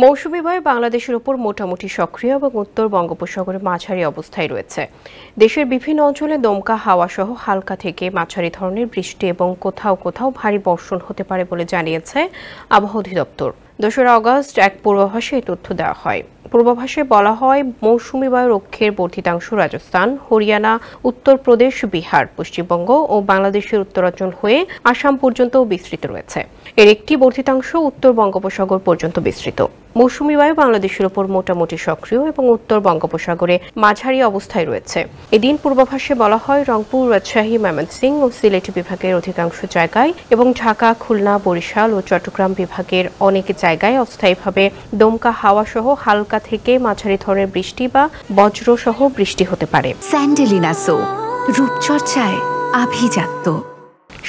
মৌসুমী বায়ু বাংলাদেশের উপর মোটামুটি সক্রিয় এবং উত্তর বঙ্গোপসাগরে মাঝারি অবস্থায় রয়েছে। দেশের বিভিন্ন অঞ্চলে দমকা হাওয়া সহ হালকা থেকে মাঝারি ধরনের বৃষ্টি এবং কোথাও কোথাও ভারী বর্ষণ হতে পারে বলে জানিয়েছে আবহাওয়া অধিদপ্তর। 2 আগস্ট এক পূর্বাভাসে এই তথ্য দেওয়া হয়। পূর্বাভাসে বলা হয়, মৌসুমী বায়ুর অক্ষের বর্ধিতাংশ রাজস্থান, হরিয়ানা, উত্তরপ্রদেশ, বিহার, পশ্চিমবঙ্গ ও বাংলাদেশের উত্তরাঞ্চল হয়ে আসাম পর্যন্ত বিস্তৃত রয়েছে। এর একটি বর্ধিতাংশ উত্তর বঙ্গোপসাগর পর্যন্ত বিস্তৃত। মৌসুমী বায়ু বাংলাদেশের উপর মোটামুটি সক্রিয় এবং উত্তর বঙ্গোপসাগরে মাঝারি অবস্থায় রয়েছে। এদিন পূর্বাভাসে বলা হয়, রংপুর, রাজশাহী, ময়মনসিংহ ও সিলেট বিভাগের অধিকাংশ জায়গায় এবং ঢাকা, খুলনা, বরিশাল ও চট্টগ্রাম বিভাগের অনেক জায়গায় অস্থায়ীভাবে দমকা হাওয়া সহ হালকা থেকে মাঝারি ধরনের বৃষ্টি বা বজ্র সহ বৃষ্টি হতে পারে। স্যান্ডেলিনা সো, রূপচর্চায় আভিজাত্য।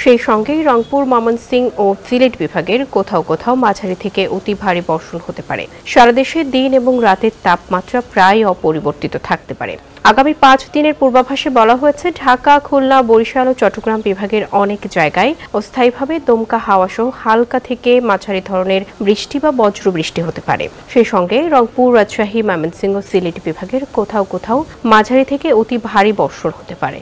সেই সঙ্গেই রংপুর, ময়মনসিংহ ও সিলেট বিভাগের কোথাও কোথাও মাঝারি থেকে অতি ভারী বর্ষণ হতে পারে। সারা দেশে দিন এবং রাতের তাপমাত্রা প্রায় অপরিবর্তিত থাকতে পারে। আগামী 5 দিনের পূর্বাভাসে বলা হয়েছে, ঢাকা, খুলনা, বরিশাল ও চট্টগ্রাম বিভাগের অনেক জায়গায় অস্থায়ীভাবে দমকা হাওয়া সহ হালকা থেকে মাঝারি ধরনের বৃষ্টি বা বজ্র বৃষ্টি হতে পারে। সেই সঙ্গে রংপুর, রাজশাহী, ময়মনসিংহ ও সিলেট বিভাগের কোথাও কোথাও মাঝারি থেকে অতি ভারী বর্ষণ হতে পারে।